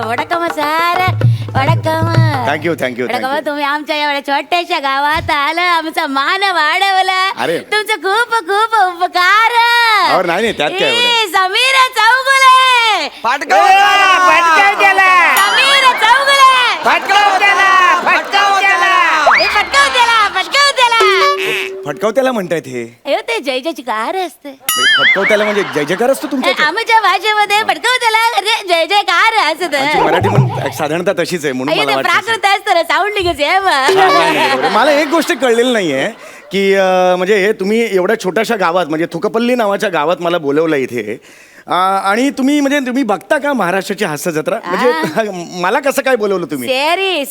वडकम सार वडकम. थँक्यू. वडकम. तुम्ही आमच्या एवढ्या छोट्याशा गावात आलं, आमचा मान वाढवला. अरे. तुमचं खूप खूप उपकार. नाही त्यात काय एवढं. समीर चौगुले. फटकाव त्याला. समीर चौगुले. फटकाव त्याला. फटकावत्याला म्हणतायत हे. ते जय जयची कार असते. फटकावत्याला म्हणजे जय जयकार असतो तुमच्या आमच्या भाषेमध्ये फटकावत्याला जय जयकार असत. मराठी पण साधारणतः तशीच आहे म्हणून मला वाटतं. प्राकृत असतं साऊंडिंगच आहे. बरोबर. मला एक गोष्ट कळलेली नाहीये की म्हणजे हे तुम्ही एवढ्या छोट्याशा गावात म्हणजे थुकपल्ली नावाच्या गावात मला बोलवलं इथे आणि तुम्ही बघता का महाराष्ट्राची हास्य जत्रा म्हणजे मला कसं काय बोलवलं तुम्ही. सेरी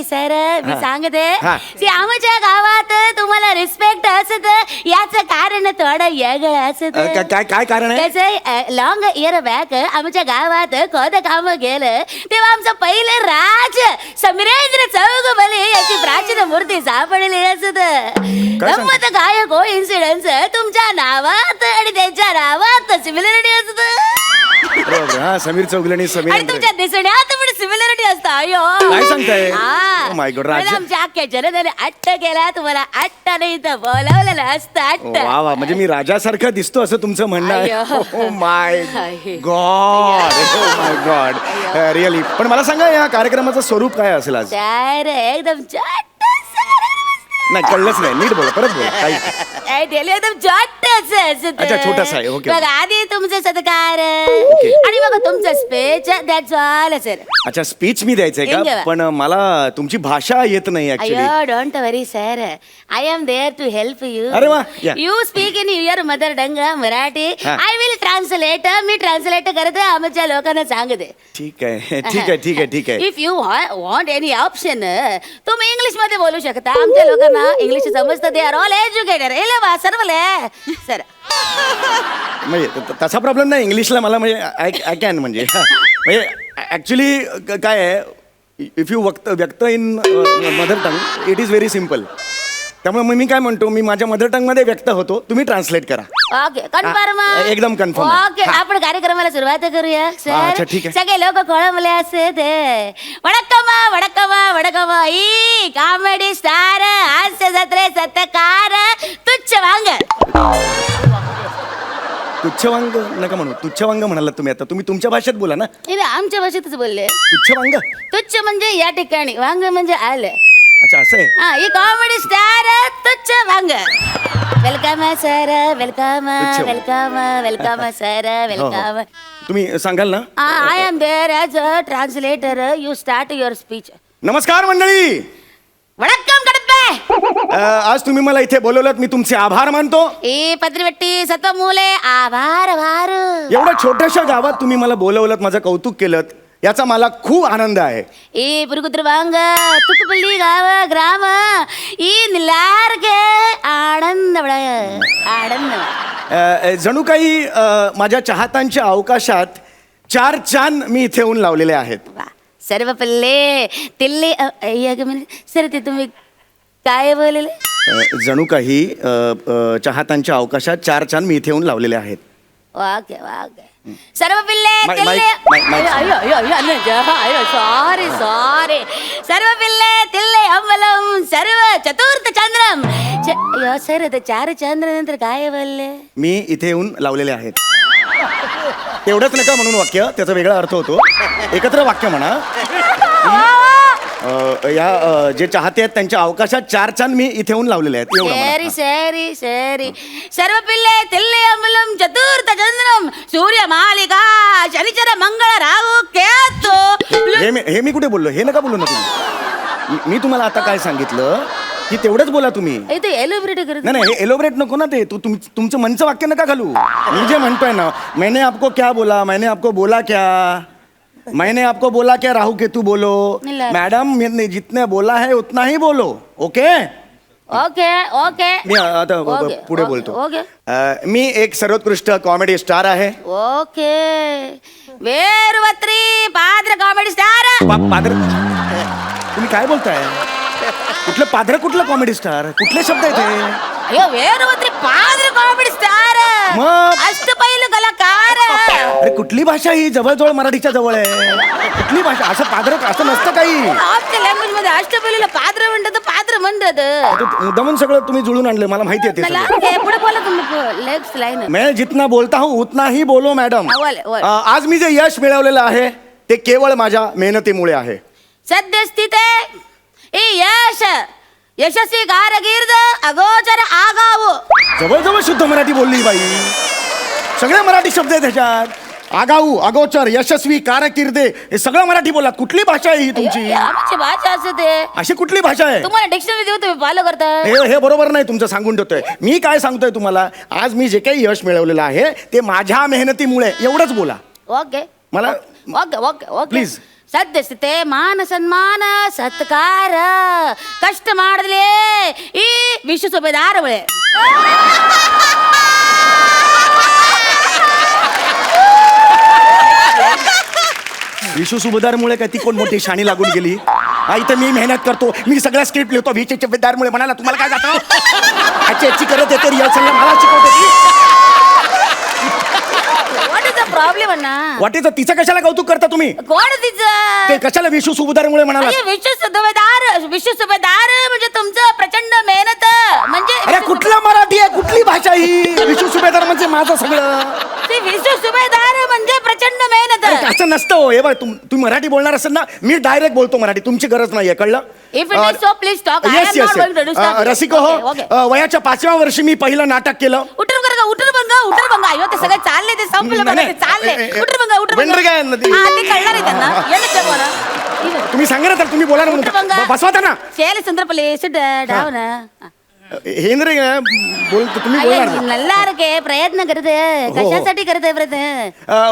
सर मी सांगते हा. आमच्या गावात तुम्हाला रिस्पेक्ट असत याचं कारण थोडं वेगळं असत. काय कारण आहे. कसं लॉंग इयर बॅक आमच्या गावात खोद काम केलं तेव्हा आमचं पहिलं राज समीरेंद्र चौगुले याची प्राचीन मूर्ती सापडली असत. गंमत काय कोइन्सिडन्स तुमच्या नावात आणि त्यांच्या नावात सिमिलरिटी असत. समीर चौगुले आणि तुमच्या दिसण्यात पण सिमिलरिटी असतं. अयो काय सांगताय. माय गॉड. आमच्या अख्ख्या जनतेने अट्ट केला तुम्हाला अट्ट नाही तर बोलावलेलं असतं अट्ट. वा म्हणजे मी राजासारखा दिसतो असं तुमचं म्हणणं आहे. माय गॉड रिअली. पण मला सांगा या कार्यक्रमाचं स्वरूप काय असेल आज. एकदम नाही कळलंच नाही. नीट बोला परत बोला. एकदम अच्छा छोटासा आहे. ओके. बघा आधी तुमचे सत्कार आणि बघा तुमचं स्पीच दॅट्स ऑल सर. अच्छा स्पीच मी द्यायचंय का. पण मला तुमची भाषा येत नाही ऍक्च्युली. अयो don't worry sir I am there to help you. अरे वा. You speak in your mother tongue Marathi. I will translate. मी ट्रान्सलेट करते आमच्या लोकांना सांगते. ठीक आहे. If you want any option तुम्ही इंग्लिश मध्ये बोलू शकता. आमच्या लोकांना इंग्लिश समजतं. They are all educated. सर्वले सर म्हणजे तसा प्रॉब्लेम नाही इंग्लिशला मला म्हणजे आय कॅन म्हणजे ऍक्च्युली काय आहे इफ यू व्यक्त in mother tongue it is very simple. त्यामुळे मी काय म्हणतो मी माझ्या मदर टंग मध्ये व्यक्त होतो तुम्ही ट्रान्सलेट करा. Okay confirm. एकदम कन्फर्म. ओके आपण कार्यक्रमाला सुरुवात करूया सर. ठीक आहे. सगळे लोक खोळंबले असते ते. वडकम ई कॉमेडी स्टार हास्य जत्रे सत्कार तुच्छ वांग. तुच्छवांग नका म्हणू. तुच्छवांग म्हणाला तुम्ही. आता तुम्ही तुमच्या भाषेत बोला ना. आमच्या भाषेतच बोलले. तुच्छवांग. तुच्छ म्हणजे या ठिकाणी वांग म्हणजे आलं. अच्छा असं आहे. ही कॉमेडी स्टार तुच्छ वांग. Welcome sir welcome sir welcome. तुम्ही सांगाल ना. I am there as a translator. You start your speech. नमस्कार मंडळी. वडक्कम कडप्पे. आज तुम्ही मला इथे बोलवलात मी तुमचे आभार मानतो. पत्रिवट्टी सत्वमूले आभार. एवढ्या छोट्याशा गावात तुम्ही मला बोलवलात माझं कौतुक केलं याचा मला खूप आनंद आहे. पुरकुत्र वांग तुकपल्ली गाव ग्राम ई निलारके आनंद जणू काही माझ्या चाहत्यांच्या अवकाशात 4 चांद मी इथे येऊन लावलेले आहेत. सर्व पल्ले तिल्ले सर ते तुम्ही काय बोलले. जणू काही चाहत्यांच्या अवकाशात 4 चांद मी इथे येऊन लावलेले आहेत. वाके सर्व पिल्ले सॉरी सर्व पिल्ले तिल्ले अंबलम सर्व चतुर्थ चंद्रम. सर ते 4 चंद्र नंतर काय बोलले. मी इथे येऊन लावलेले आहेत. तेवढंच नका म्हणून वाक्य त्याचा वेगळा अर्थ होतो. एकत्र वाक्य म्हणा. या जे चाहते आहेत त्यांच्या अवकाशात 4 चांद मी इथे येऊन लावलेले आहेत. सरी सर्व पिल्ले तिल्ले अंबलम चतुर्थ चंद्रम सूर्य मालिका शनिचर मंगळ राहू केतू. हे मी कुठे बोललो. हे नका बोलू ना तुम्ही. मी तुम्हाला आता काय सांगितलं की तेवढंच बोला तुम्ही. एलोब्रेट करत नाही हे एलोब्रेट नको ना. ते तुमचं मनचं वाक्य नका घालू. मी जे म्हणतोय ना मैंने आपको क्या बोला मैंने आपको बोला क्या मैंने आपको बोला क्या राहू केतू बोलो. मॅडम मैंने जितने बोला है उतना ही बोलो. ओके ओके मी आता पुढे बोलतो. मी एक सर्वोत्कृष्ट कॉमेडी स्टार आहे. ओके वेरवत्री पाद्र कॉमेडी स्टार. पाद्र तुम्ही काय बोलताय. कुठलं पाद्र कुठलं कॉमेडी स्टार कुठले शब्द आहेत. वेरवत्री पाद्र कॉमेडी स्टार मग अष्टपैलू कलाकार. अरे कुठले कुठली भाषा ही जवळजवळ मराठीच्या जवळ आहे. कुठली भाषा असं पादर असं नसतं काही. आमच्या लँग्वेज मध्ये अष्टपैलूला पात्र म्हणतात पात्र म्हणतात. मुद्दामून सगळं तुम्ही जुळून आणलं मला माहिती आहे ते मला सगळं. पुढे बोला तुम्ही नेक्स्ट लाईन. मैं जितना बोलता हूँ उतना ही बोलो मॅडम. बोल. आज मी जे यश मिळवलेलं आहे ते केवळ माझ्या मेहनतीमुळे आहे. सद्यस्थिते ಈ यशस्वी कारकीर्द अगोचर आगाऊ. जवळजवळ शुद्ध मराठी बोलली बाई. सगळे मराठी शब्द आहेत त्याच्यात. आगाऊ, अगोचर, यशस्वी, कारकिर्दे हे सगळं मराठी बोला. कुठली भाषा आहे ही तुमची? आमची भाषा असते. अशी कुठली भाषा आहे? तुम्हाला डिक्शनरी देऊ तुम्ही फॉलो करता. हे बरोबर नाही तुमचं. सांगून ठेवतोय मी. काय सांगतोय तुम्हाला, आज मी जे काही यश मिळवलेलं आहे ते माझ्या मेहनतीमुळे. एवढंच बोला. ओके मला ओके ओके ओके Please. ಸದ್ಯಸ್ಥಿತೆ ಮಾನ ಸನ್ಮಾನ ಸತ್ಕಾರ ಕಷ್ಟ ಮಾಡಲಿ ಈ ವಿಶ್ವ ಸುಬೇದಾರ ಬಳೆ. विशू सुभेदारमुळे काय ती कोण मोठी शाणी लागून गेली? इथं मी मेहनत करतो, मी सगळ्या स्क्रिप्ट लिहितो. विशू सुभेदारमुळे म्हणाला तुम्हाला काय जातं? याची करत येते रिहर्सलला मला शिकवते ती. What is the problem Anna? What is तिचं कशाला कौतुक करता तुम्ही? कोण तिचं? ते कशाला विशू सुभेदारमुळे म्हणाला? विश्व सुभेदार म्हणजे तुमचं प्रचंड मेहनत म्हणजे. अरे कुठला मराठी आहे? कुठली भाषा ही? विशू सुभेदार म्हणजे माझं सगळं. ते विश्व सुभेदार म्हणजे प्रचंड मेहनत. असं नसतं हो. हे बघ तुम्ही मराठी बोलणार असेल ना, मी डायरेक्ट बोलतो मराठी. तुमची गरज नाहीये, कळलं? If it is so, please talk. I yes am yes not going to disturb you. रसिको Okay, हो. okay. वयाच्या 5व्या वर्षी मी पहिलं नाटक केलं. उटर बंगा अयो ते सगळे चालले ते संपलं बघा ते चालले. उटर बंगा वेंडर काय आहे ना ती? ते कळणार आहे त्यांना. येणं जगवाना तुम्ही सांगा ना तर. तुम्ही बोला ना म्हणून. बसवा त्यांना. ಶೇಲಿ ಸುಂದರಪಲ್ಲಿ ಸಿಟ್ ಡೌನ್. हेंद्रे बोल तुम्ही बोलणार ना. नल्लारके प्रयत्न करते. कशासाठी करते प्रयत्न?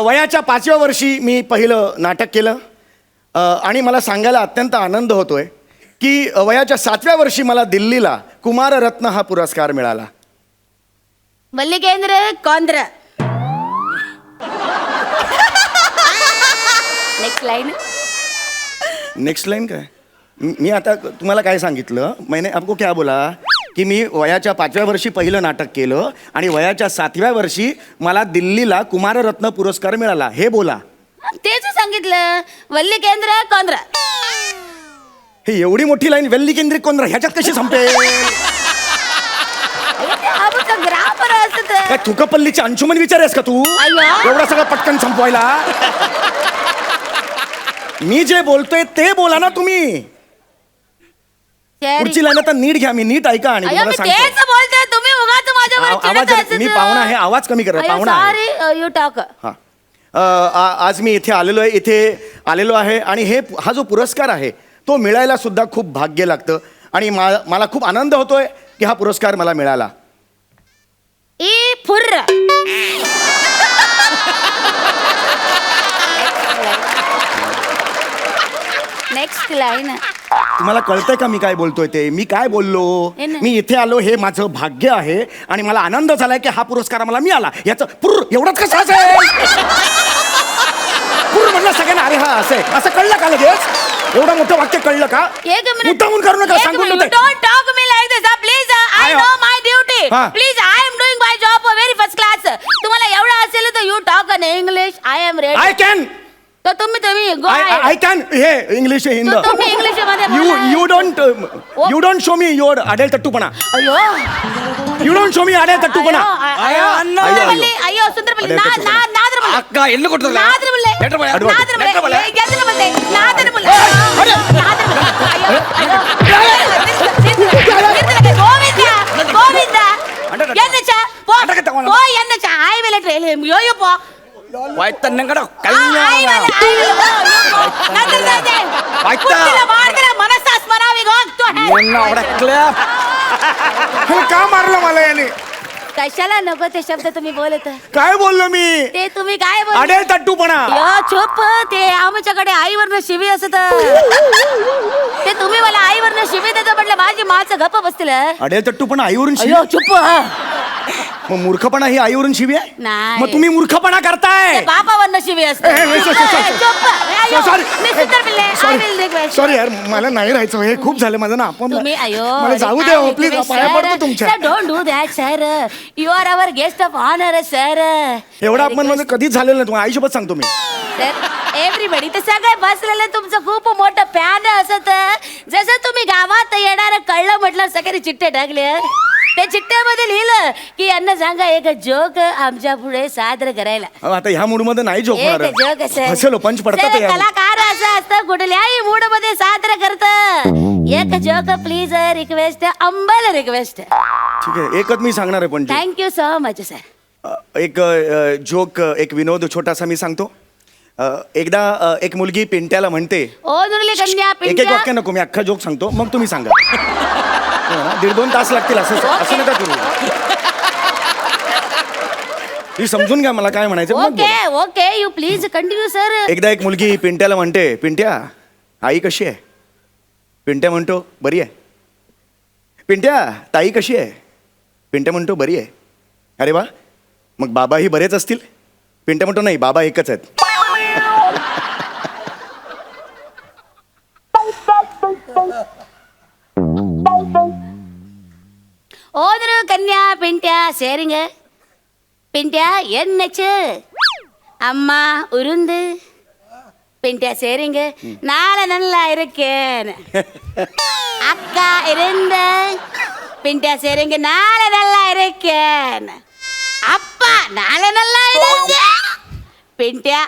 वयाच्या 5व्या वर्षी मी पहिलं नाटक केलं. आणि मला सांगायला अत्यंत आनंद होतोय की वयाच्या 7व्या वर्षी मला दिल्लीला कुमाररत्न हा पुरस्कार मिळाला. मल्लिकेंद्र कौंद्र. Next line. नेक्स्ट लाईन काय? मी आता तुम्हाला काय सांगितलं? मैंने आपको क्या बोला की मी वयाच्या 5व्या वर्षी पहिलं नाटक केलं आणि वयाच्या 7व्या वर्षी मला दिल्लीला कुमाररत्न पुरस्कार मिळाला. हे बोला. तेच सांगितलं. मल्लिकेंद्र कौंद्र. हे एवढी मोठी लाईन वेल्ली केंद्रित कोण ह्याच्यात कशी संपेल? आमचं ग्रामर असत. काय थुकपल्लीची अंशुमन विचारेस का तू? अय्या. एवढं सगळं पटकन संपवायला? मी जे बोलतोय ते बोला ना तुम्ही. पुढची लाईन आता नीट घ्या. मी नीट ऐका आणि अय्या, तुम्हाला मी सांगतो. तेच बोलते. तुम्ही उगाच माझ्यावर चिडत आवाज मी पाहुणा आहे. आवाज कमी करा. पाहुणा आहे. Sorry you talk. हा. आज मी इथे आलेलो आहे आणि हा जो पुरस्कार आहे तो मिळायला सुद्धा खूप भाग्य लागतं आणि मला खूप आनंद होतोय की हा पुरस्कार मला मिळाला. ई फुर्र. Next line. तुम्हाला कळतंय का मी काय बोलतोय ते? मी काय बोललो? हे नाही. मी इथे आलो हे माझं भाग्य आहे आणि मला आनंद झालाय की हा पुरस्कार मला मिळाला. याचं पुर एवढंच कसं असेल? पुर म्हणलं सगळ्यांना. अरे हा असं कळलं का लगेच? एवढं मोठं वाक्य कळलं का? एक मिनिट. मुद्दामून करू नका. सांगून You ठेवते. don't talk me like this. Please, I know my duty. हा. Please, I am doing my job very first class. तुम्हाला एवढं असेल तर you talk in English. I am ready. I can. तर तुम्ही go ahead. I can. हे English हिंद. तो तुम्ही इंग्लिश मध्ये बोला. You don't show me your आडेल तट्टूपणा. अयो. यू डोंट शो मी आडेल तट्टूपणा. ಅಯ್ಯೋ ಅಯ್ಯೋ. ಅಯ್ಯೋ ಸುಂದರಪಲ್ಲಿ ಅದೇ ತಪ್ಪು. ಅಕ್ಕ ಎಲ್ಲಿ ಕೊಡ್ತಾರಲ್ಲ ನಾದ್ರಬಲ್ಲೆ ಅಡ್ವಾನ್ಸ್. ಗೆದ್ದಲಬಲ್ಲೆ ನಾದ್ರಬಲ್ಲೆ ಗೋವಿಂದ ಎನ್ನಚ ಪೋ ಎನ್ನಚ ಆಯ್ವೆಲೆ ಟ್ರೈಲ್ ಯೋಯೋ ಪೋ ವಾಯ್ತ ನಂಗಡ ಮಾಡಿದ್ರೆ ಮನಸ್ಸ ಸ್ಮರಾವಿಗೆ ಹೋಗ್ತು का मारलं मला याने? कशाला नको ते शब्द तुम्ही बोलत. काय बोललो मी? ते तुम्ही काय बोल. आडेल तट्टूपणा. यो चुप. ते आमच्याकडे आईवरनं शिवी असत. ते तुम्ही मला आईवरनं शिवी देतो म्हटलं माझी माणसं गप्प बसतील. आडेल तट्टूपणा आईवरून अयो चुप. मग मूर्खपणा ही आईवरून शिवी आहे? नाही. मग तुम्ही मूर्खपणा करताय. बापावर नशिबी असते. सॉरी यार, मला नाही राहायचं. हे खूप झालं माझं ना. तुम्ही अयो मला जाऊ द्या हो, प्लीज. पाया पडतो तुमच्या. Don't do that sir. You are our guest of honour sir. एवढा अपमान माझं कधीच झालेलं नाही. तुम्हाला आईसोबत सांगतो मी. एव्हरीबडी ते सगळे बसलेलं तुमचं खूप मोठं फॅन असत. जसं तुम्ही गावात येणार कळलं म्हटलं सगळे चिठ्ठे टाकले. त्या चिठ्ठ्यामध्ये लिहिलं की यांना सांगा एक जोक आमच्या पुढे सादर करायला. अहो, आता ह्या मूड मध्ये नाही जोक एक जोक हसेलो पंच पडतात सर, यार. कलाकार असं असतं कुठल्याही मूड मध्ये सादर करत. एक जोक प्लीज रिक्वेस्ट अंबल रिक्वेस्ट. ठीक आहे, एकच मी सांगणार आहे पण थँक्यू सो मच सर. एक जोक, एक विनोद छोटासा मी सांगतो. एकदा एक मुलगी पिंट्याला म्हणते. ओ दुर्ली कन्या एक एक पिंट्या. वाक्य नको, मी अख्खा जोक सांगतो मग तुम्ही सांगा. हो ना? 1.5-2 तास लागतील असं नका करू. ही समजून घ्या मला काय म्हणायचं मग बोला. Okay okay you please continue sir. एकदा एक मुलगी पिंट्याला म्हणते, पिंट्या आई कशी आहे? पिंट्या म्हणतो बरी आहे. पिंट्या ताई कशी आहे? पिंट्या म्हणतो बरी आहे. अरे वा, मग बाबाही बरेच असतील? पिंट्या म्हणतो नाही, बाबा एकच आहेत. ಓದ್ರು ಕನ್ಯಾ ಪಿಂಟ್ಯ ಸೇರಿಂಗ ಪಿಂಟ್ಯ என்னச்சு அம்மா உருந்து பின்ட்டியா சேரிங்க நாளை நல்லா இருக்கேன். அக்கா இருந்த பின்ட்டியா சேரிங்க நாளை நல்லா இருக்கேன். அப்பா நாளை நல்லா இருந்த பின்ட்டியா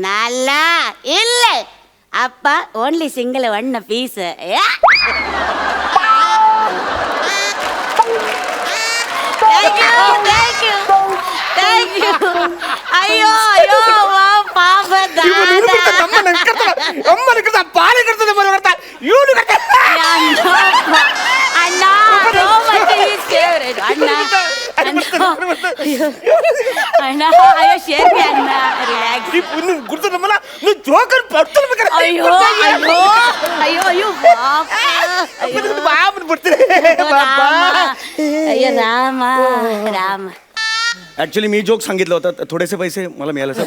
நல்லா இல்ல. அப்பா only single one piece. Thank you. ಅಯ್ಯೋ ಅಯ್ಯೋ ಪಾಪ ಅಣ್ಣ ಅಣ್ಣ ಅಯ್ಯೋ ಶೇರ್ ಅಣ್ಣ ರಿಲ್ಯಾಕ್ಸ್. ಅಯ್ಯೋ ಅಯ್ಯೋ ಅಯ್ಯೋ ಅಯ್ಯೋ ಅಯ್ಯೋ ರಾಮ ರಾಮ. ऍक्च्युली मी जोक सांगितलं होतं, थोडेसे पैसे मला मिळाले सर.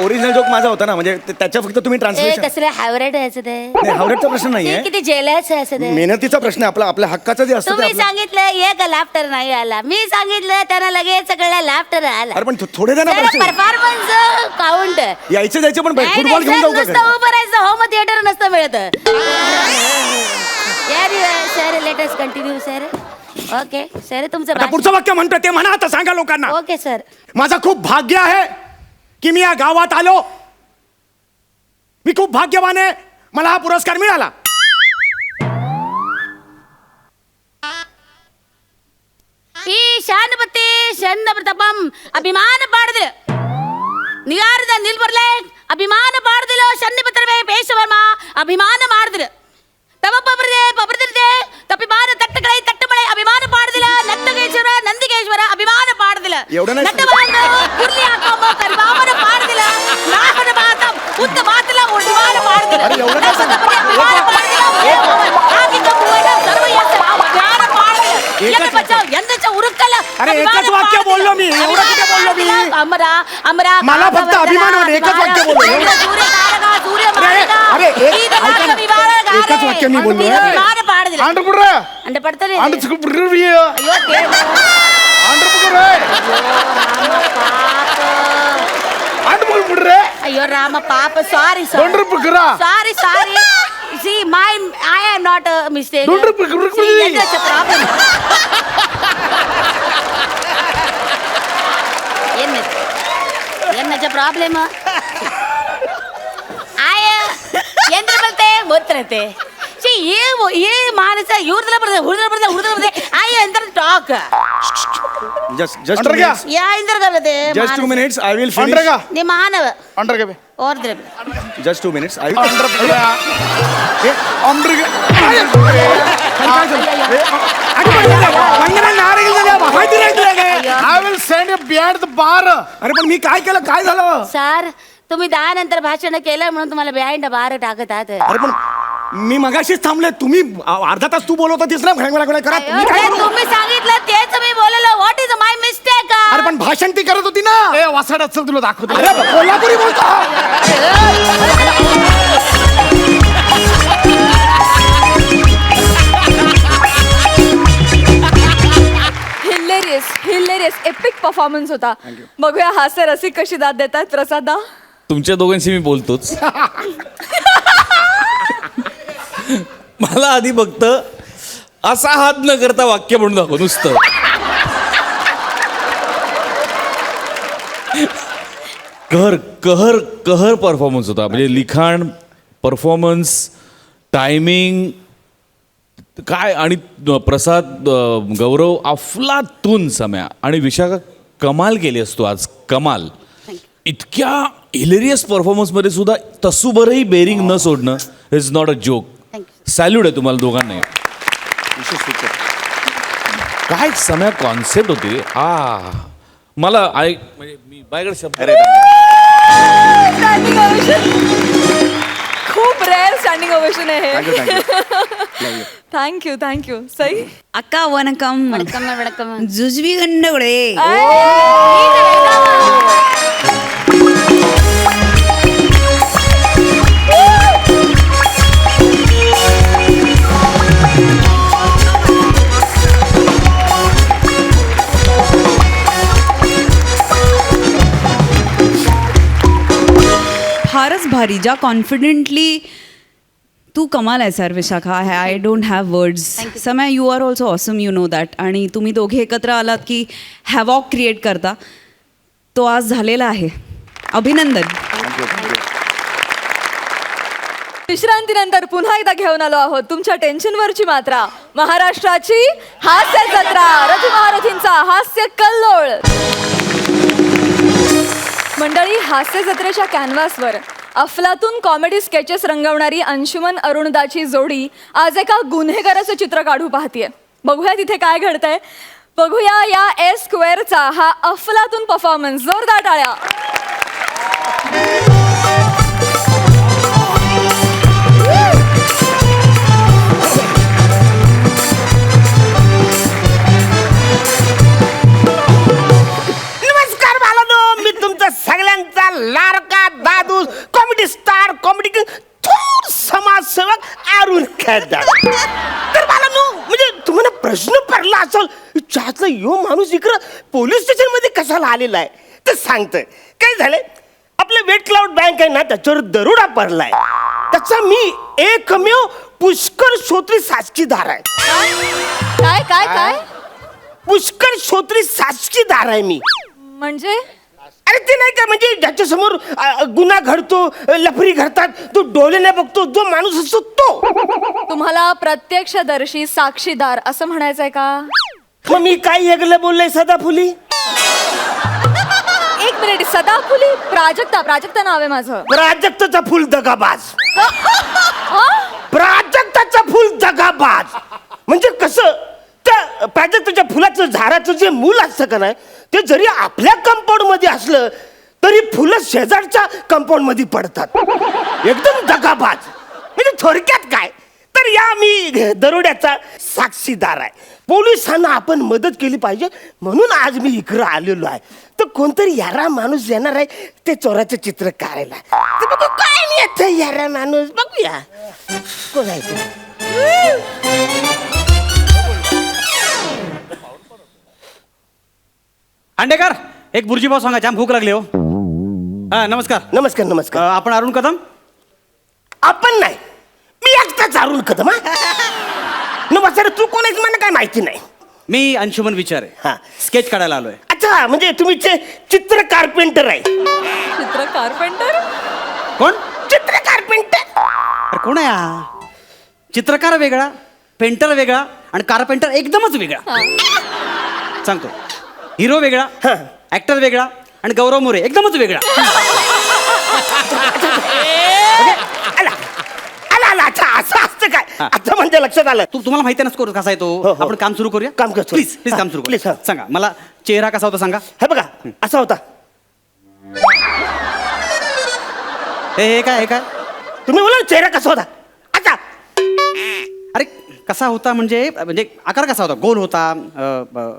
ओरिजिनल जोक माझा होता ना, म्हणजे त्याच्या फक्त तुम्ही ट्रान्सलेशन. कसलं हावरेट आहे ते. नाही, हावरेटचा प्रश्न नाहीये. किती जेलस आहे असं ते. मेहनतीचा प्रश्न आहे आपला, आपल्या हक्काचं जे असतं ते तुम्ही आपलं. सांगितलं एक लाफ्टर नाही आला, मी सांगितलं त्यांना लगेच सगळ्या लाफ्टर आला. अरे पण थोडे जण परफॉर्मन्स काउंट. यायचं जायचं पण फुटबॉल घेऊन जाऊ का? उभं राहायचं होम थिएटर नसतं मिळत. Sir let us continue sir. Okay sir तुमचं आता पुढचं वाक्य म्हणतो ते म्हणा आता, सांगा लोकांना. Okay sir. माझं खूप भाग्य आहे की मी या गावात आलो. मी खूप भाग्यवान आहे, मला हा पुरस्कार मिळाला. ಈ ಶಾನಪತಿ ಚಂದ ಪ್ರತಾಪಂ ಅಭಿಮಾನ ಪಾಡಿದ್ರು ನಿಗಾರದ ನಿಲ್ಬರ್ಲೆ ಅಭಿಮಾನ ಪಾಡ್ದಿಲ್ಲ. ಶನ್ನಿಪತ್ರವೇ ಪೇಶವರ್ಮ ಅಭಿಮಾನ ಮಾಡಿದ್ರು. ಪಬ್ರದೆ ತಪ್ಪಿಮಾನ ತಟ್ಟಗಳೇ ತಟ್ಟಮಳೆ ಅಭಿಮಾನ ಪಾಡ್ದಿಲ್ಲ. ನಟ್ಟಗೇಶ್ವರ ನಂದಿಗೇಶ್ವರ ಅಭಿಮಾನ ಪಾಡ್ದಿಲ್ಲ. ಕುರ್ಲಿ ಹಾಕೋಮ ಕರಿಬಾಮನ ಪಾಡ್ದಿಲ್ಲ. ನಾಹನ ಮಾತ ಉದ್ದ ಮಾತಲ ಅಭಿಮಾನ ಪಾಡ್ದಿಲ್ಲ. ಅಭಿಮಾನ ಪಾಡ್ದಿಲ್ಲ. ಆಗಿದ್ದ ಮೂವನ ಸರ್ವಯಸ ಅಭಿಮಾನ ಪಾಡ್ದಿಲ್ಲ. ಎನ್ನ ಬಚಾವ್ ಎಂದಚ ಉರುಕಲ್ಲ. अरे एकच वाक्य बोललो मी, एवढं किती बोललो मी? अमरा अमरा मला फक्त अभिमान होता, एकच वाक्य बोललो. सूर्य तारका सूर्य मारका. अरे, एकच वाक्य मी बोललो. ಅಭಿಮಾನ ಪಾಡ್ದಿಲ್ಲ. ಅಂಡ ಪಡ್ತಾರೆ ಅಯ್ಯೋ ಅಯ್ಯೋ ರಾಮ ಪಾಪ ಸಾರಿ ಸಾರಿ ಸಾರಿ. See, I am not a mistake. See, that's a problem. ಏನಜ್ಜ ಪ್ರಾಬ್ಲಮ್? ಎಂದ್ರ ಬರುತ್ತೆ ಗೊತ್ತಿರತ್ತೆ. ಈ ಮಾನಸ ಇವ್ರದೆಲ್ಲ ಬರ್ತದೆ ಹುಡುಗರ ಬರ್ತದೆ. ಆಯ ಎಂದ್ರ ಟಾಕ್ just ಯಾ ಇಂದ್ರ ಬರ್ತದೆ. just 2 minutes I will finish. ನಿಮ್ಮ ಮಾನವ ಓರ್ದ್ರೆ just 2 minutes I will अरे पण मी काय केलं, काय झालं? सर तुम्ही 10 नंतर भाषण केलं म्हणून तुम्हाला बिहाइंड बार टाकत आहात. अरे पण मी मगाशीच थांबले. तुम्ही अर्धा तास तू बोलवत होतीस ना घडघड करा. मी काय अरे, करू? तुम्ही सांगितलं तेच मी बोललो. What is my mistake? अरे पण भाषण ती करत होती ना. ए वासाड चल तुला दाखवतो. अरे कोल्हापुरी बोलतो. हिलेरियस एपिक परफॉर्मन्स होता. बघूया हास्य रसिक कशी दाद देतात. प्रसादा, तुमच्या दोघांशी मी बोलतोच. मला आधी फक्त असा हात न करता वाक्य म्हणून दाखव नुसतं. कहर कहर कहर परफॉर्मन्स होता. म्हणजे लिखाण, परफॉर्मन्स, टायमिंग काय. आणि प्रसाद, गौरव अफलातून सम्या आणि विशाखा कमाल केली असतो आज. कमाल. इतक्या हिलेरियस परफॉर्मन्समध्ये सुद्धा तसूभरही बेरिंग न सोडणं is not a joke. Salute आहे तुम्हाला दोघांना. काय सम्या कॉन्सेप्ट होती. मला म्हणजे मी माझ्याकडे शब्द स्टँडिंग ओवेशन. खूप रेअर स्टँडिंग ओवेशन आहे हे. थँक्यू सई. अक्का वनकम वणकम वणकम. जुजवी गंडगुळे. फारच भारी. ज्या कॉन्फिडेंटली तू कमाल आहे sir Vishakha. I don't have words. समय you are also awesome, you know that. आणि तुम्ही दोघे एकत्र आलात की हॅवॉक क्रिएट करता. तो आज झालेला आहे. अभिनंदन. विश्रांतीनंतर पुन्हा एकदा घेऊन आलो आहोत तुमच्या टेन्शनवरची मात्रा. महाराष्ट्राची हास्य जत्रा. रथी महारथींचा हास्य कल्लोळ. मंडळी, हास्य जत्रेच्या कॅनव्हासवर अफलातून कॉमेडी स्केचेस रंगवणारी अंशुमन अरुणदाची जोडी आज एका गुन्हेगाराचं चित्र काढू पाहतीये. बघूया तिथे काय घडतंय. बघूया या एस स्क्वेअरचा हा अफलातून परफॉर्मन्स. जोरदार टाळ्या. नमस्कार बाळांनो, मी तुमचा सगळ्यांचा लाडका दादू कॉमेडी स्टार, कॉमेडी थोर समाजसेवक अरुण खैरदार. तर बाळांनो, म्हणजे तुम्हाला प्रश्न पडला असेल त्यातला यो माणूस इकडं पोलीस स्टेशन मध्ये कशाला आलेला आहे. तर सांगतोय काय झालंय. आपलं वेट क्लाउड बँक आहे ना, त्याच्यावर दरोडा पडलाय. त्याचा मी एकमेव पुष्कर श्रोत्री साक्षीदार आहे. काय काय काय पुष्कर श्रोत्री साक्षीदार आहे मी. म्हणजे अरे ते नाही का, म्हणजे ज्याच्या समोर गुन्हा घडतो, लफरी घडतात, तो डोळ्याने बघतो जो माणूस असतो तो. तुम्हाला प्रत्यक्षदर्शी साक्षीदार असं म्हणायचंय का? मग मी काय वेगळं बोललोय सदाफुली? एक मिनिट. सदाफुली प्राजक्ता नाव आहे माझं. प्राजक्ताचा फुल दगाबाज. प्राजक्ताचा फुल दगाबाज म्हणजे कसं, त्या प्राजक्ताच्या फुलाचं झाडाचं जे मूल असतं का नाही, ते जरी आपल्या कंपाऊंड मध्ये असलं तरी फुलं शेजारच्या कंपाऊंड मध्ये पडतात. एकदम दगाबाज. म्हणजे थोडक्यात काय, तर या मी दरोड्याचा साक्षीदार आहे. पोलिसांना आपण मदत केली पाहिजे म्हणून आज मी इकडं आलेलो आहे. तर कोणतरी यारा माणूस येणार आहे ते चोराचं चित्र काढायला. तर बघू काय नाही येत यारा माणूस. बघूया कोण आहे ते. अंडेकर, एक बुर्जी पाव सांगा, जाम भूक लागली हो. हा नमस्कार. नमस्कार नमस्कार. आपण अरुण कदम. आपण नाही, मी एकटाच अरुण कदम. नमस्कार. तू कोण आहेस मला काय माहिती नाही. मी अंशुमन विचार हा. आहे. स्केच काढायला आलोय. अच्छा, म्हणजे तुम्ही चित्र कारपेंटर आहे. चित्र कारपेंटर. कोण? चित्र कारपेंटर. अरे कोण आहे हा? चित्रकार वेगळा, पेंटर वेगळा आणि कारपेंटर एकदमच वेगळा. सांगतो. हिरो वेगळा, हा. ऍक्टर वेगळा आणि गौरव मोरे एकदमच वेगळा. आला आला आला. अच्छा, असं असतं काय. हा. आता म्हणजे लक्षात आलं. तुम्हाला माहिती आहे ना स्कोर कसा आहे हो, तो. हो. आपण काम सुरू करूया. काम करतो. प्लीज प्लीज हा, काम सुरू प्लीज, करूया. हा. सांगा मला चेहरा कसा होता सांगा. हे बघा असा होता. हे काय हे काय. तुम्ही बोला ना चेहरा कसा होता. अच्छा, अरे कसा होता म्हणजे म्हणजे आकार कसा होता? गोल होता,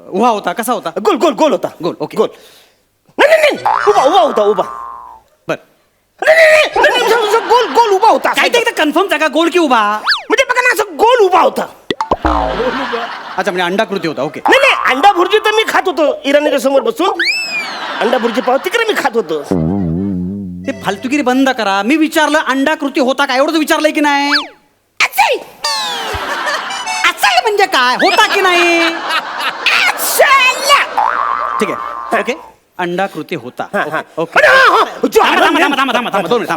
उभा होता, कसा होता? गोल गोल गोल होता. गोल, ओके. गोल. नाही उभा उभा होता उभा. बर नाही, असं गोल गोल उभा होता. काय ते एकदा कन्फर्म आहे का, गोल की उभा? म्हणजे बघा ना, असं गोल उभा होता. अच्छा, म्हणजे अंडाकृती होता. ओके. नाही अंडा भुर्जी तर मी खात होतो इराणीच्या समोर बसून. अंडा भुर्जी पाव तिकडे मी खात होतो. ते फालतुगिरी बंद करा. मी विचारलं अंडाकृती होता का, एवढंच विचारलंय की नाही? असं म्हणजे काय, होता की नाही? ठीक आहे, ओके. अंडाकृती होता. ओके. थांबा 2 मिनिट.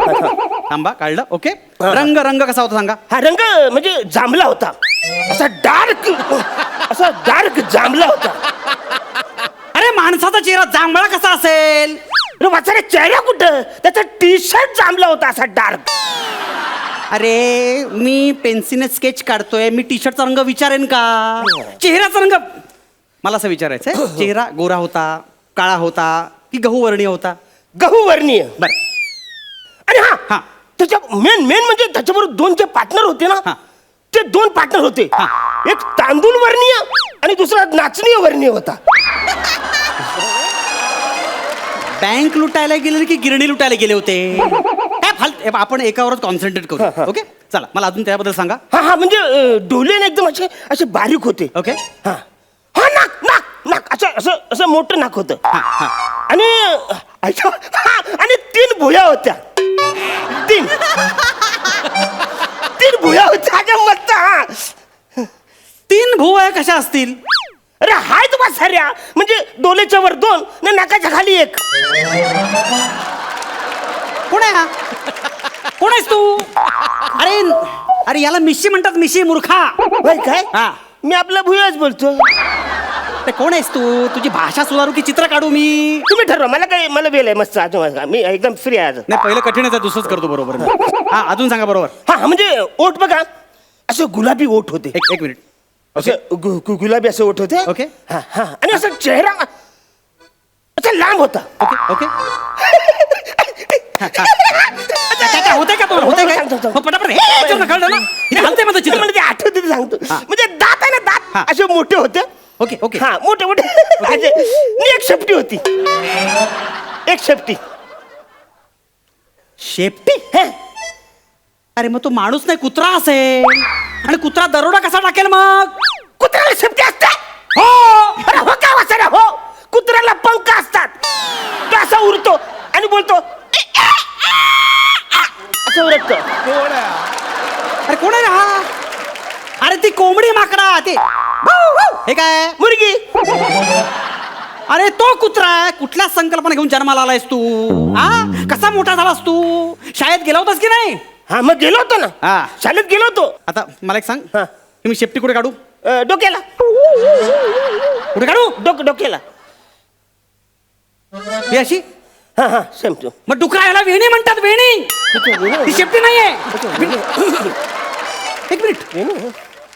थांबा, काढलं. ओके. रंग रंग कसा होता सांगा? हा रंग म्हणजे जांभला होता. असा डार्क जांभला होता. अरे माणसाचा चेहरा जांभळा कसा असेल? अरे वाचारे, चेहरा कुठं, त्याचा टी शर्ट जांभला होता असा डार्क. अरे मी पेन्सिलने स्केच काढतोय, मी टी शर्टचा रंग विचारेन का? चेहऱ्याचा रंग मला असं विचारायचंय. चेहरा गोरा होता, काळा होता की गहू वर्णीय होता? गहू वर्णीय. बर. आणि हा. हा त्याच्या मेन म्हणजे त्याच्याबरोबर 2 जे पार्टनर होते ना, हा. ते 2 पार्टनर होते. हा. एक तांदूळ वर्णीय आणि दुसरा नाचणीय वर्णीय होता. बँक लुटायला गेले की गिरणी लुटायला गेले होते? काय फालतू, आपण एकावरच कॉन्सन्ट्रेट करू. ओके, चला मला अजून त्याबद्दल सांगा. हा म्हणजे डोले ना एकदम असे बारीक होते. ओके. हा हा नाक असं मोठं नाक होतं. आणि आणि 3 भुया होत्या. 3 भुया होत्या. अगं मस्त. हा 3 भुवया कशा असतील? अरे हाय तुम्हा साऱ्या, म्हणजे डोलेच्या वर 2 ना नाकाच्या खाली 1. कोण आहे हा? कोण आहेस तू? अरे अरे याला मिशी म्हणतात, मिशी मूर्खा. होय काय? हा. मी आपला भुयाच बोलतो. ते कोण आहेस तू? तुझी भाषा सुधारू की चित्र काढू मी? तुम्ही ठरवा. मला वेळ आहे मस्त. आज मी एकदम फ्री आहे आज. नाही, पहिलं कठीणच आहे, दुसरंच करतो बरोबर. हा, अजून सांगा बरोबर. हा म्हणजे ओठ बघा, असं गुलाबी ओठ होते. एक मिनिट. असं गुलाबी असं ओठ होते. ओके. हा हा आणि असं चेहरा असा लांब होता. Okay okay. काय होतंय का तुम्हाला? होतंय काय? सांगतो. हो, पटापट. हे, याच्यावर कळलं ना? इथे हलतंय माझं चित्र. मला ते आठवते ते सांगतो. हा. म्हणजे दात आहे ना, हा. दात असे मोठे होते. Okay okay. हा मोठे असे. आणि एक शेपटी होती. एक शेपटी. शेपटी? हे. अरे मग तो माणूस नाही, कुत्रा असेल. आणि कुत्रा दरोडा कसा टाकेल मग? कुत्र्याला शेपटी असते? हो. अरे हो काय वाचणार? हो, कुत्र्याला पंख असतात. तो असा उरतो आणि बोलतो असं उरतो. अरे कोण आहे रे हा? अरे ती कोंबडी माकडा ते. हे काय? मुर्गी. अरे तो कुत्रा आहे. कुठल्या संकल्पना घेऊन जन्माला आलायस तू? हा, कसा मोठा झालास तू? शाळेत गेला होतास की नाही? हा मग गेलो होतो ना. हा. शाळेत गेलो होतो. आता मला एक सांग, हा. मी शेपटी कुठे काढू? डोक्याला. कुठे काढू? डोक्याला. ही अशी? हा हा सेम टू. मग डुकरा याला वेणी म्हणतात, वेणी. ती शेपटी नाहीये.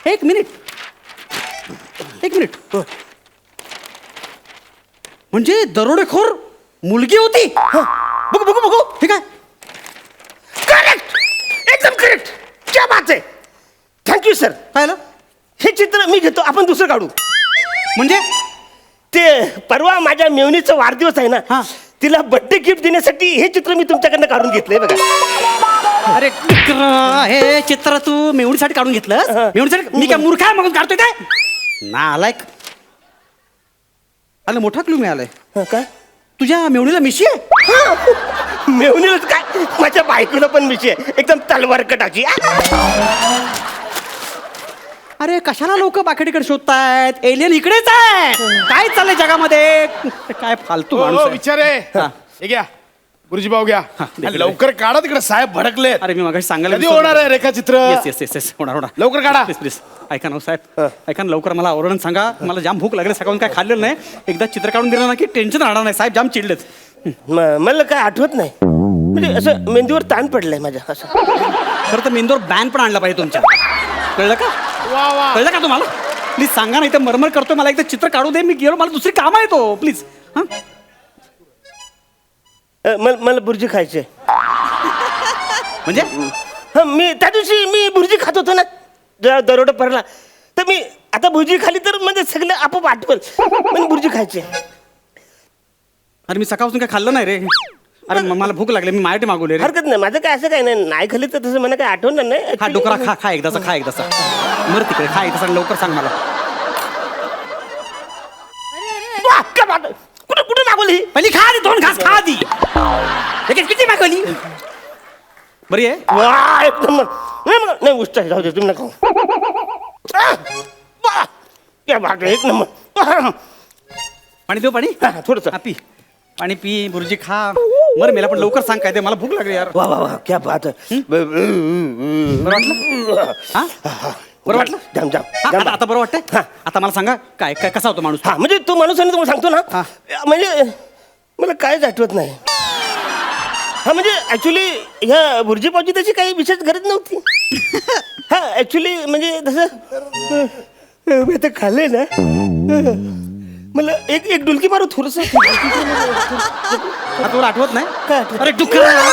एक मिनिट. म्हणजे दरोडेखोर मुलगी होती? बघू. ठीक आहे. करेक्ट. एकदम करेक्ट. क्या बात आहे. Thank you sir. काय झालं? हे चित्र मी घेतो. आपण दुसरं काढू. म्हणजे ते परवा माझ्या मेवणीचा वाढदिवस आहे हा. ना, तिला बर्थडे गिफ्ट देण्यासाठी हे चित्र मी तुमच्याकडनं काढून घेतलंय बघा. अरे हे चित्र तू मेवणीसाठी काढून घेतलं? मेवणीसाठी? मी काय मूर्ख आहे म्हणून काढतोय काय? नालायक. आलं, मोठा क्लू मिळालाय. काय? तुझ्या मेवणीला मिशी आहे? मेवणीलाच काय, माझ्या बायकोला पण मिशी आहे. एकदम तलवार कटाची. अरे कशाला लोक बाकीकडे शोधतायत? एलियन इकडेच आहे. काय चाललंय जगामध्ये? काय फालतू माणूस आहे. विचारे हा. हे घ्या गुरुजी भाऊ घ्या. दे. लवकर काढा, तिकडे साहेब भडकले. अरे मी मगाशी सांगायला कधी होणार आहे रेखाचित्र? येस होणार. लवकर काढा. प्लीज ऐका ना साहेब, ऐका ना लवकर. मला आवरण सांगा. मला जाम भूक लागली, सकाळून काय खाल्लेलं नाही. एकदा चित्र काढून दिलं ना की टेन्शन राहणार नाही. साहेब जाम चिडलेत. मला काय आठवत नाही. म्हणजे असं मेंदूवर ताण पडलाय माझ्या असं. खरं तर मेंदूवर बॅन पण आणला पाहिजे तुमच्या. कळलं का? वा कळलं का तुम्हाला? प्लीज सांगा, नाही तर मरमर करतोय. मला एकदा चित्र काढू दे. मी गेलो, मला दुसरी काम आहे तो. प्लीज. हां मला बुर्जी खायची आहे. म्हणजे हा मी त्या दिवशी मी बुर्जी खात होतो ना. दरोडा पडला तर मी आता भुर्जी खाली तर म्हणजे सगळं आपोआप आठवल म्हणजे भुर्जी खायची. अरे मी सकाळपासून काय खाल्लं नाही रे. अरे मला भूक लागली, मी माझ्यासाठी मागवले रे. हरकत नाही, माझं काय असं काय नाही, नाही खाली तर तसं मला काय आठवणार नाही. हा डोकरा खा, खा एकदाचा, खा एकदाचा. मर तिकडे, खा एकदाचा आणि लवकर सांग मला. वाह, क्या बात आहे. कुठे कुठे मागवली ही? पहिली खा आधी, 2 घास खा आधी. लगेच किती मागवली? बरी आहे. वाह, एक नंबर. नाही उष्ट जाऊ दे, तुम्ही नका वाह, क्या बात आहे, एक नंबर. पाणी देऊ, पाणी थोडस. हा, पी पाणी पी, बुर्जी खा. मर मेला पण लवकर सांग काय ते, मला भूक लागली यार. वाह वाह वाह, क्या बात आहे. बरं वाटलं? हा बरं वाटलं? जाम जाम हा, जाम. आता बरं वाटतंय? हा. आता मला सांगा काय काय कसा होतो माणूस? हा म्हणजे तो माणूस आहे ना, तुम्हाला सांगतो हा. ना, म्हणजे मला कायच आठवत नाही. हा म्हणजे ऍक्च्युली ह्या भुर्जी पावची त्याची काही विशेष गरज नव्हती. हा ऍक्च्युली म्हणजे तसं मी आता खाल्लंय ना, मला एक डुलकी मारू थोडस. हा, तुला आठवत नाही? काय आठवत? अरे डुकरा,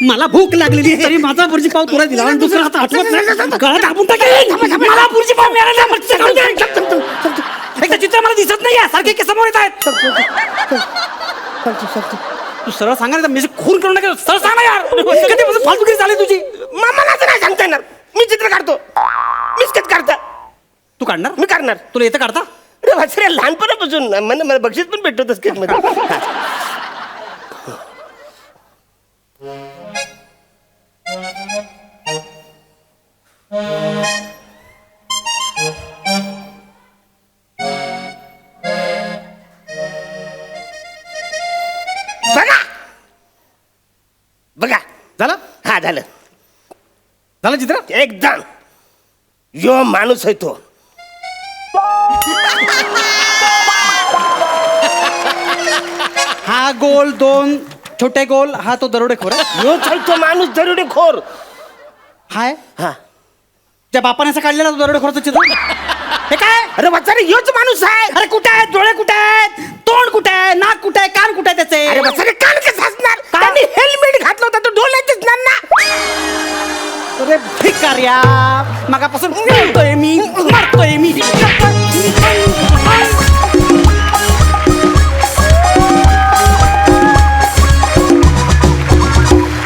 मला भूक लागलेली तरी माझा बुर्जी पाव तुला दिला आणि दुसरा आता आठवत नाही. गळा दाबून टाकेन. मला बुर्जी पाव मिळाला नाही, मच्छी खाऊ दे. एकदा चित्र मला दिसत नाही, सारखे के समोर येत आहेत. तू सरळ सांगा ना, मी खून करू नका. सरळ सांग ना यार, कधीपासून फालतूगिरी चालली तुझी? मला तर नाही सांगता येणार. मी चित्र काढतो, मी स्केच काढता. तू काढणार? मी काढणार. तुला येतं काढता? अरे वाचरे, लहानपणापासून मला बक्षीस पण भेटतो होतं स्केच मध्ये. बघा बघा, झालं? हा झालं झालं चित्र? एकदम. यो माणूस आहे तो. हा गोल, 2 छोटे गोल, हा तो दरोडेखोर आहे. योच आहे तो माणूस दरोडेखोर. हाय हा त्या बापाने असं काढलेला तो दरोडेखोरचं चित्र. हे काय? अरे वाचारे, योच माणूस आहे. अरे कुठे आहेत डोळे, कुठे आहेत तोंड, कुठे आहे नाक, कुठे आहे कान, कुठे आहे त्याचे? अरे वाचारे, कान कसं असणार? त्यांनी हेल्मेट घातलं होतं, तो डोळ्यात दिसणार ना. अरे भिकाऱ्या, मगापासून मरतोय मी, मरतोय मी.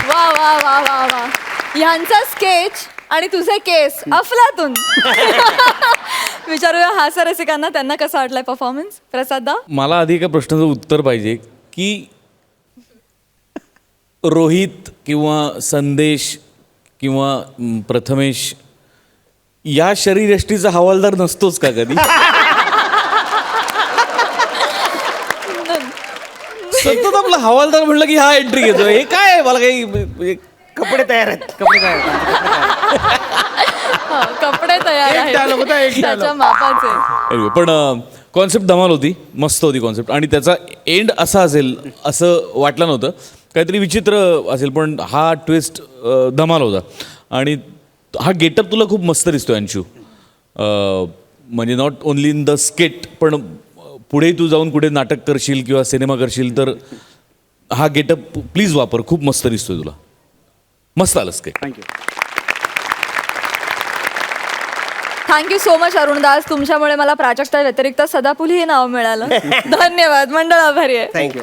वा वा वा वा वा, ह्यांचा स्केच आणि तुझे केस अफलातून. विचारूया हास्य रसिकांना, त्यांना कसा वाटलाय परफॉर्मन्स. प्रसाद दा, मला आधी एका प्रश्नाचं उत्तर पाहिजे की रोहित किंवा संदेश किंवा प्रथमेश या शरीरयष्टीचा हवालदार नसतोच का कधी? सतत आपला हवालदार म्हणलं की हा एंट्री घेतो. हे काय मला काही कपडे तयार आहेत. कपडे काय? कपडे तयार एक dialogue आहेत होता, एक dialogue. त्याच्या मापाचे. Anyway, पण कॉन्सेप्ट धमाल होती, मस्त होती कॉन्सेप्ट. आणि त्याचा एंड असा असेल असं वाटलं नव्हतं. काहीतरी विचित्र असेल, पण हा ट्विस्ट धमाल होता. आणि हा गेटअप तुला खूप मस्त दिसतोय अंशू. म्हणजे not only in the skate, पण पुढे तू जाऊन कुठे नाटक करशील किंवा सिनेमा करशील तर हा गेटअप प्लीज वापर. खूप मस्त दिसतोय तुला. मस्त आलंस काय. Thank you. Thank you so much Arundas. तुमच्यामुळे मला प्राजक्ता व्यतिरिक्त सदाफुली हे नाव मिळालं. धन्यवाद. मंडळ आभारी आहे. थँक्यू.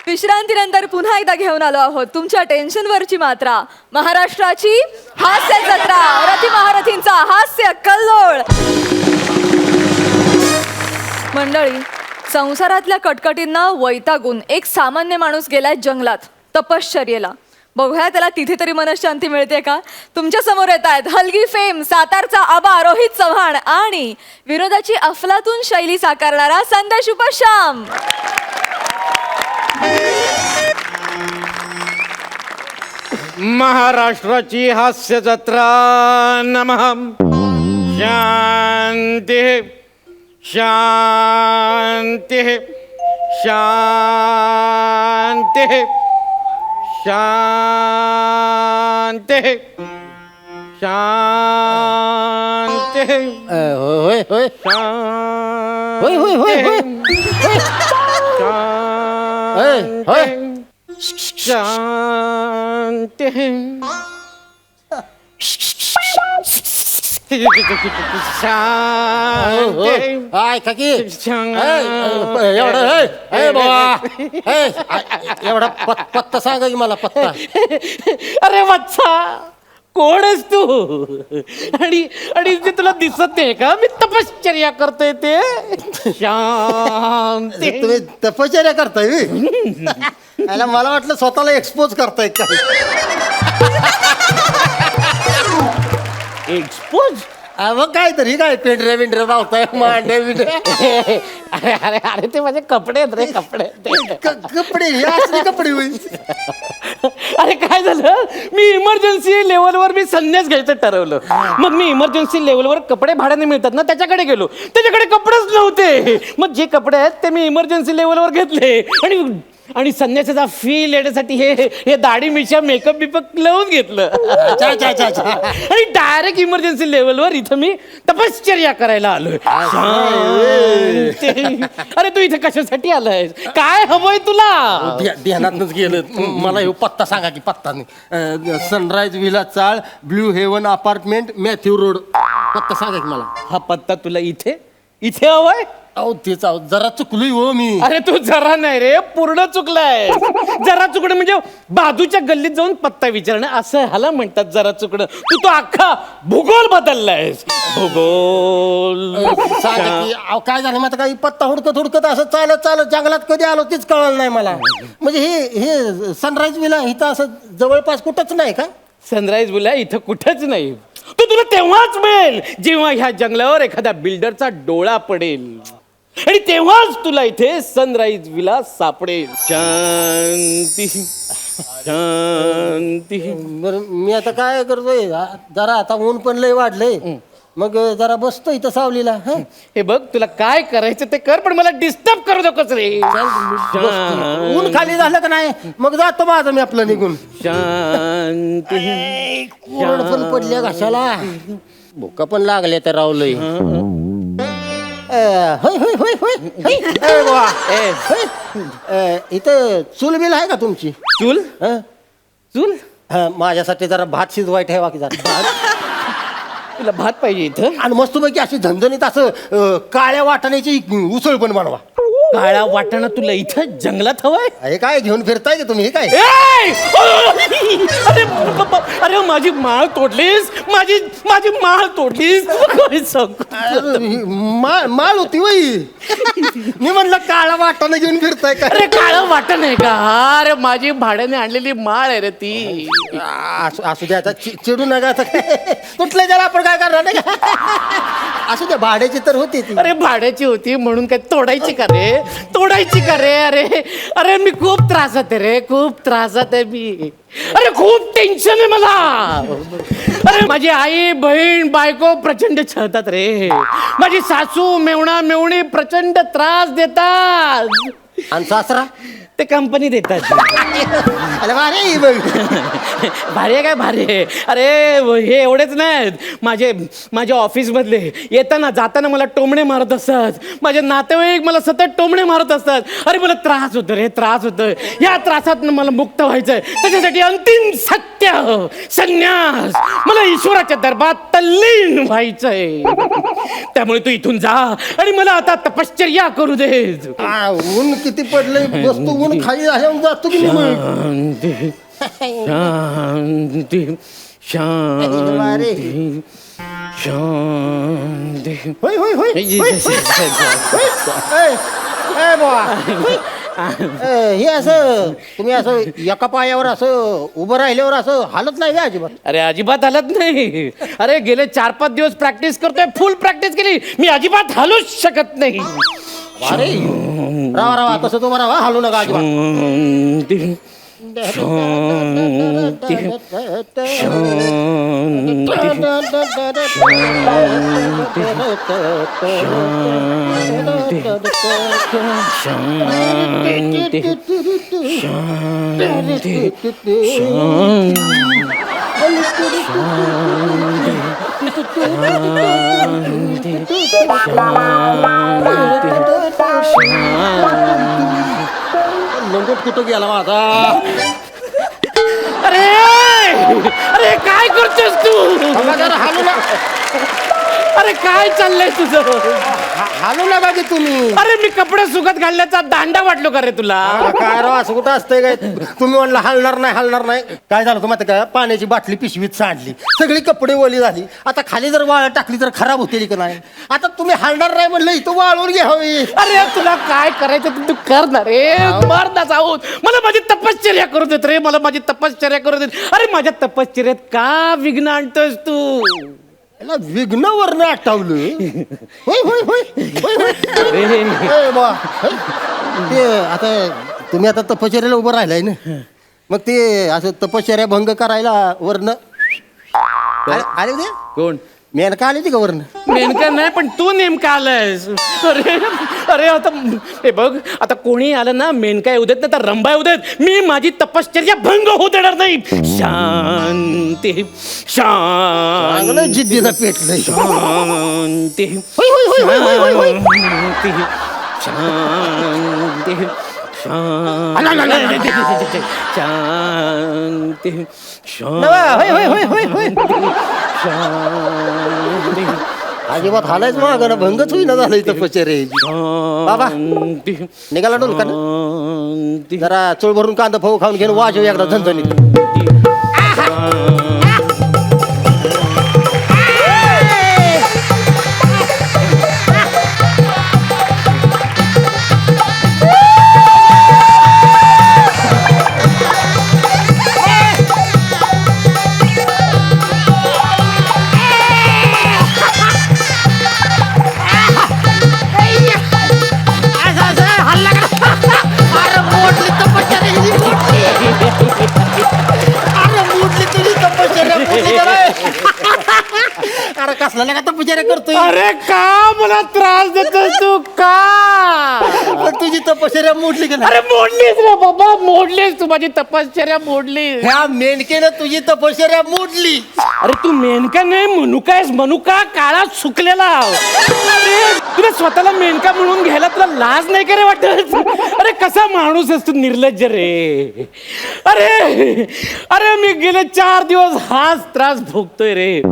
विश्रांतीनंतर पुन्हा एकदा घेऊन आलो आहोत तुमच्या टेन्शनवरची मात्रा. महाराष्ट्राची हास्य जत्रा, रथी महारथींचा हास्य कल्लोळ. मंडळी, संसारातल्या कटकटींना वैतागून एक सामान्य माणूस गेलाय जंगलात तपश्चर्येला. बघूया त्याला तिथे तरी मनशांती मिळते का. तुमच्या समोर येत आहेत हलगी फेम, सातारचा आबा रोहित चव्हाण आणि विनोदाची अफलातून शैली साकारणारा संदेश उपश्याम. महाराष्ट्राची हास्य जत्रा. नमः. शांती शांती शांती शांती शांती. होय होय होय होय होय होय होय. शांती. शांती शांती ऐका की एवढा पत्ता सांगा की मला पत्ता. अरे वत्सा कोण आहेस तू आणि आणि ते तुला दिसत नाही का मी तपश्चर्या करतोय ते शांती तुम्ही तपश्चर्या करताय बी? याला मला वाटलं स्वतःला एक्सपोज करताय काय. एक्सपोज मग काय तरी काय पेंढऱ्या बिंढऱ्या लावताय मांडे बिंड्रे अरे अरे अरे ते माझे कपडे आहेत रे कपडे कपडे हे असले कपडे होईल. अरे काय झालं मी इमर्जन्सी लेवलवर मी संन्यास घ्यायचं ठरवलं मग मी इमर्जन्सी लेवलवर कपडे भाड्याने मिळतात ना त्याच्याकडे गेलो त्याच्याकडे कपडेच नव्हते मग जे कपडे आहेत ते मी इमर्जन्सी लेवलवर घेतले आणि संन्यासाचा फील येण्यासाठी हे दाढी मिशा मेकअप बिकअप लावून घेतलं आणि डायरेक्ट इमर्जन्सी लेवलवर इथं मी तपश्चर्या करायला आलोय. अरे तू इथे कशासाठी आलाय काय हवंय तुला ध्यानातच गेलं मला हे पत्ता सांगा की पत्ता नाही. Sunrise villa chawl blue heaven apartment Matthew road पत्ता सांगा की मला. हा पत्ता तुला इथे इथे हवाय अहो तेच आहो जरा चुकलोय हो मी. अरे तू जरा नाही रे पूर्ण चुकलाय जरा चुकणं म्हणजे बाजूच्या गल्लीत जाऊन पत्ता विचारणं असं ह्याला म्हणतात जरा चुकणं तो अख्खा भूगोल बदललायस भूगोल. सांगा की अहो काय झालं माहिती काही पत्ता हुडकत असं चालत जंगलात कधी आलो तेच कळलं नाही मला. म्हणजे हे सनराईज विला इथं असं जवळपास कुठंच नाही का. सनराईज बोला इथं कुठंच नाही तो तुला तेव्हाच मिळेल जेव्हा ह्या जंगलावर एखाद्या बिल्डरचा डोळा पडेल आणि तेव्हाच तुला इथे सनराईज विला सापडेल. शांती शांती. बरं मी आता काय करतोय जरा आता ऊन पण लय वाढलंय मग जरा बसतो इथं सावलीला. हे बघ तुला काय करायचं ते कर पण मला डिस्टर्ब करू नकोस रे. ऊन खाली झालं का नाही मग जातो माझं मी आपलं निघून. शांती कोरड पण पडल्या घशाला भुका पण लागल्या त्या रावलंय. होय होय होय होय होय. ए बुवा, होय. इथं चूल बिल आहे का तुमची. चूल हं? चूल माझ्यासाठी जरा भात शिजवाय ठेवा की जरा. तुला भात पाहिजे इथं आणि मस्तपैकी अशी झणझणीत असं काळ्या वाटाण्याची उसळ पण बनवा. काळा वाटाणा तुला इथं जंगलात हवाय. हे काय घेऊन फिरताय की तुम्ही हे काय. अरे अरे माझी माळ तोडलीस माझी माळ तोडलीस काय सांगू? माळ होती वही. मी म्हणलं काळा वाटाणा घेऊन फिरताय का. अरे काळं वाटण आहे का अरे माझी भाड्याने आणलेली माळ आहे रे ती. असू द्या आता चिडू नका आता. कुठल्या ज्याला आपण काय करणार नाही का. असू द्या भाड्याची तर होती ती. अरे भाड्याची होती म्हणून काय तोडायची का रे अरे अरे मी खूप त्रासात आहे रे खूप त्रासात आहे मी. अरे खूप टेन्शन आहे मला. अरे माझी आई बहीण बायको प्रचंड छळतात रे. माझी सासू मेवणा मेवणी प्रचंड त्रास देतात. आणि सासरा ते कंपनी देतात. अरे भारी भारी आहे काय भारी आहे. अरे हे एवढेच नाहीत माझ्या ऑफिस मधले येताना जाताना मला टोमणे मारत असतात. माझे नातेवाईक मला सतत टोमणे मारत असतात. अरे मला त्रास होतो रे त्रास होतोय. या त्रासात मला मुक्त व्हायचंय त्याच्यासाठी अंतिम सत्य संन्यास मला ईश्वराच्या दरबारात तल्लीन व्हायचंय. त्यामुळे तू इथून जा आणि मला आता तपश्चर्या करू दे. ऊन किती पडलंय वस्तू ऊन खाली आहे जातो की शांती शांती शांती शांती. होय होय होय हे असं तुम्ही असं एका पायावर असं उभं राहिल्यावर असं हालत नाही का अजिबात. अरे अजिबात हालत नाही. अरे गेले 4-5 दिवस प्रॅक्टिस करतोय फुल प्रॅक्टिस केली मी अजिबात हालूच शकत नाही. अरे रावा रावा तसं तुम्हाला राहा हालू नका अजिबात. लंगोट कुठं गेला माझा. अरे काय करतोस तू? हालू ना अरे काय चाललंय तुझं? हालू नका की तुम्ही. अरे मी कपडे सुकत घालण्याचा दांडा वाटलो का रे तुला? काय राव असं कुठं असतंय काय? तुम्ही म्हणलं हालणार नाही. काय झालं तुम्हाला काय? पाण्याची बाटली पिशवीत सांडली, सगळी कपडे ओली झाली. आता खाली जर वाळ टाकली तर खराब होतील की नाही? आता तुम्ही हालणार नाही म्हणलं इथं वाळून घ्यावी. अरे तुला काय करायचं ते तू कर ना रे, मार ना जाऊन. मला माझी तपश्चर्या करू देत रे, मला माझी तपश्चर्या करू देत. अरे माझ्या तपश्चर्यात का विघ्न आणतोस तू? याला विघ्नवरनं आठवलं. होय होय होय होय होय. ए बा, होय. ते आता तुम्ही आता तपश्चर्याला उभं राहिलाय ना, मग ते असं तपश्चर्या भंग करायला वरनं आले होते. कोण? मेनका आली होती का वरनं? नेमका नाही, पण तू नेमका आलायस. अरे अरे आता हे बघ, आता कोणी आलं ना, मेनका येऊ देत ना तर रंबा येऊ देत, मी माझी तपश्चर्या भंग होऊ देणार नाही. शांती शांती चांगलं जिद्दीनं पेटलंय. शांती होय होय होय होय होय होय होय. शांती शांती नवा, होय होय होय होय होय. शांती अजिबात हालायच मागं ना, भंगच होईना झालं इथं तपश्चर्या. बाबा निघाला डोल का ना? जरा चोळ भरून कांदा फऊ खाऊन घेऊन वाजव एकदा झणझणीत. अरे कसला का तपश्चर्या करतोय? अरे का मला त्रास देतोस तू का? तुझी तपश्चर्या मोडली का नाही? अरे मोडलीस रे बाबा, मोडलीस तू माझी तपश्चर्या मोडलीस. ह्या मेनकेनं तुझी तपश्चर्या मोडली. अरे तू मेनका नाही, मनुकायस. मनुका काळा सुकलेला. अरे तुला स्वतःला मेनका म्हणून घ्यायला तुला लाज नाही का रे वाटत? अरे कसा माणूस आहेस तू, निर्लज्ज रे. अरे अरे मी गेले 4 दिवस हाच त्रास भोगतोय रे.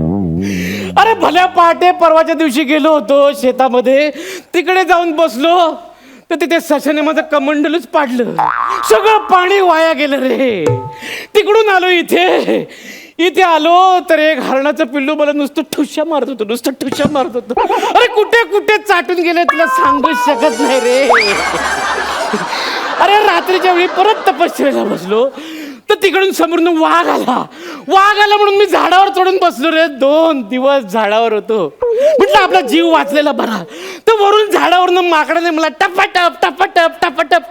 अरे भल्या पहाटे परवाच्या दिवशी गेलो होतो शेतामध्ये, तिकडे जाऊन बसलो तर तिथे सशाने माझं कमंडलूच पाडलं. सगळं पाणी वाया गेलं रे. तिकडून आलो इथे आलो तर एक हरणाचं पिल्लू मला नुसतं ठुश्या मारत होतो. अरे कुठे कुठे चाटून गेले तुला सांगू शकत नाही रे. अरे रात्रीच्या वेळी परत तपश्चर्याला बसलो तर तिकडून समोरून वाघ आला म्हणून मी झाडावर चढून बसलो रे. 2 दिवस झाडावर होतो. म्हटलं आपला जीव वाचलेला बरा. तर वरून झाडावरून माकडाने मला टपाटप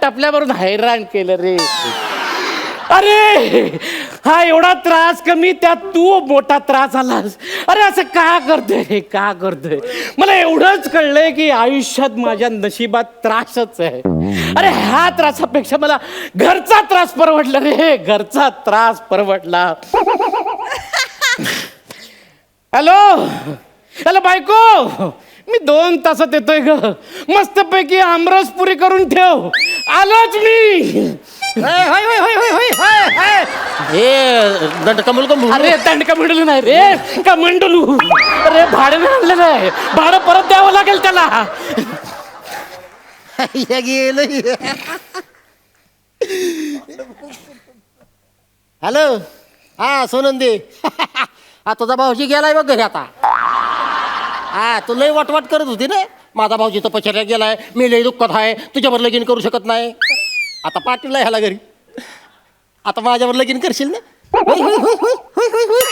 टपल्यावरून हैराण केलं रे. अरे हा एवढा त्रास कमी, त्यात तू मोठा त्रास आलास. अरे असं का करतोय? मला एवढंच कळलंय की आयुष्यात माझ्या नशिबात त्रासच आहे. अरे ह्या त्रासापेक्षा मला घरचा त्रास परवडला रे. घरचा त्रास परवडला. हॅलो बायको, मी 2 तासात येतोय ग. मस्तपैकी आमरस पुरी करून ठेव, आलोच मी. अरे दंडकमंडलू नाही रे, कमंडलू. अरे भाडं आणलेलं आहे, भाडं परत द्यावं लागेल त्याला. हॅलो, हा सोनंदी. हा तुझा भाऊजी गेलाय बघ घरी आता. हा तू लय वाटवाट करत होती ना, माझा भाऊजी तपश्चर्या गेलाय, मी लय दुःखात आहे, तुझ्यावर लगीन करू शकत नाही. आता पाटीलला ह्याला घरी, आता माझ्यावर लगीन करशील ना? होय होय होय होय होय होय.